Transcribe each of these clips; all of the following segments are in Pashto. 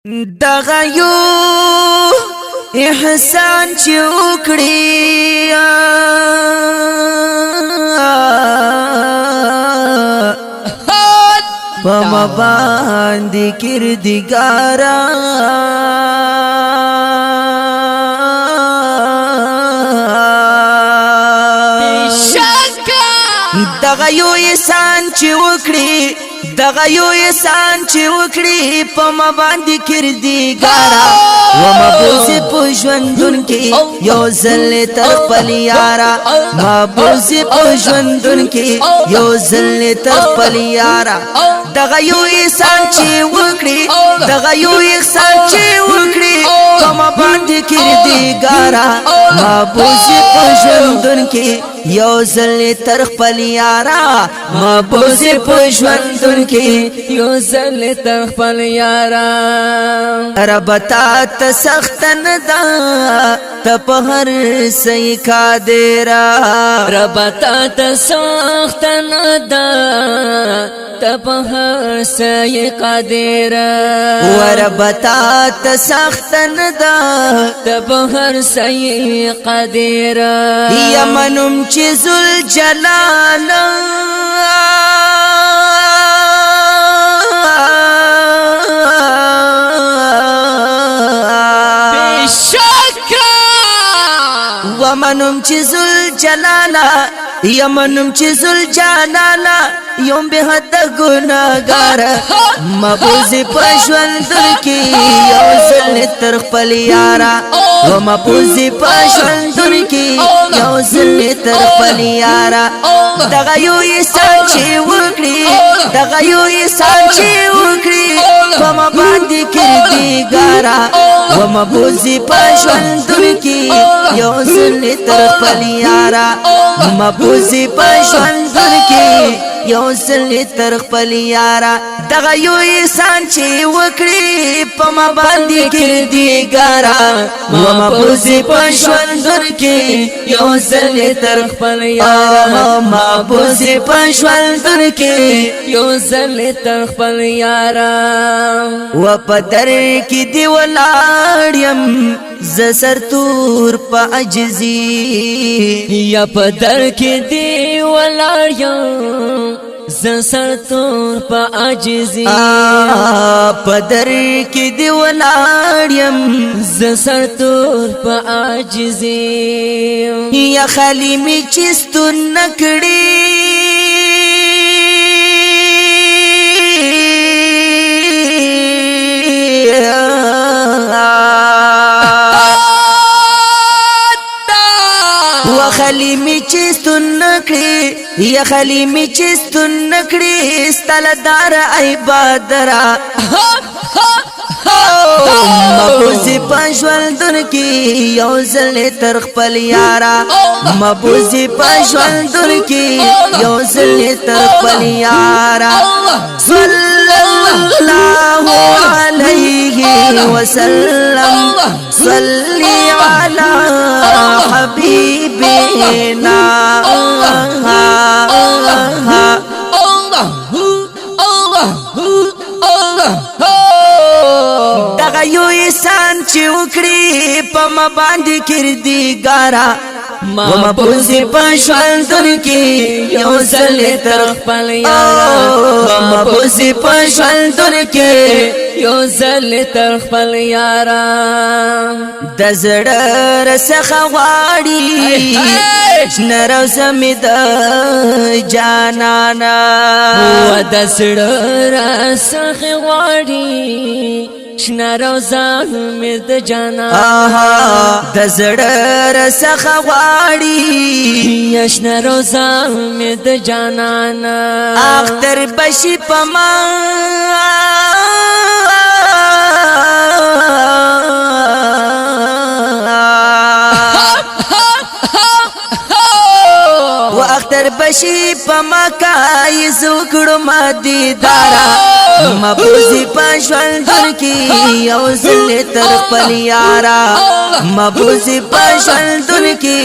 دغه یو احسان چې وکړي په ما باندې کردګارا دغه یو احسان چې وکړي دغه یو احسان چې وکړي په ما باندې کردګارا و مبوس په ژوندون کې یو ځل تر خپل یارا مبوس په ژوندون کې یو ځل تر خپل یارا دغه یو احسان چې وکړي دغه یو احسان چې وکړي په ما باندې کردګارا مبوس په ژوندون کې یو ځل تر خپل یارا مبوس په ژوندون کې یو ځل تر خپل یارا رب تا ته سخت نه دا ته په هر څه قادر رب تا ته سخت نه دا ته په هر څه قادر ورب تا ته سخت نه دا ته په هر څه قادر یمنم چې ذل جلال ومنم چې ذل جلالا یمنم چې ذل جلالا یم به حد ګناګار مبوز پښول در کې یو ځل تر خپل یارا و مبوز پښول در کې یو ځل تر خپل یارا دغه یو احسان چې وکړي دغه یو احسان چې وکړي په ما باندې کردګارا و مبوز پښول در کې یو ځل تر خپل یارا مبوز پښول در کې یو ځل تر خپل یارا دغه یو احسان چې وکړي په ما باندې کردګارا و مبوس په ژوندون کې یو ځل تر خپل یارا مبوس په ژوندون کې یو ځل تر خپل یارا و په در کې دی ولاړم ز سر تور په عجزي یا په در کې دی ولاړم ز سر تور په عاجزي په در کې دی ولاړم ز سر تور په عاجزي یا خالی می چستو نکړي خلی می چستو نکړي یا خلی می چستو نکړي ستل دار عبادرا مبوز پښول دن کې یو ځل تر خپل یارا مبوز پښول دن کې یو ځل تر خپل یارا صلی الله علیه وسلم صلی علی حبیبنا دغه یو احسان چې وکړي په ما باندې کردګارا و مبوس پښول در کې یو ځل تر خپل یارا مبوس پښول در کې یو ځل تر خپل یارا د زړه رسخه غواړي نرو زمید جانانا و د زړه رسخه غواړي شنه روزا مې د جانا د زړه رسخه غواړي شنه روزا مې د جانا اختر بشي پما و اختر بشي پما کای زوکړو ما دیدارا مبوزی پښول در کې یو ځل تر خپل یارا مبوزی پښول در کې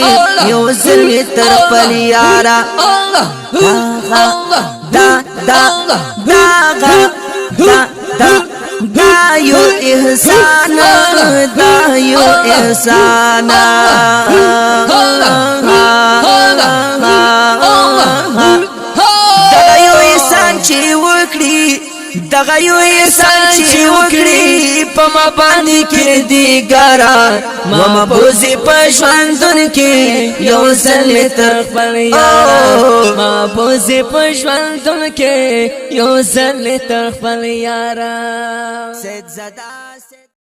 یو ځل تر خپل یارا دا دا دا دا دا دا یو احسان دا یو احسان دا یو احسان چې وکړي دغه یو احسان چې وکړي په ما باندې کې دی ګارا ما بوزي په ژوندون کې یو ځل تر خپل یارا ما بوزي په ژوندون کې یو ځل تر خپل یارا سید زدا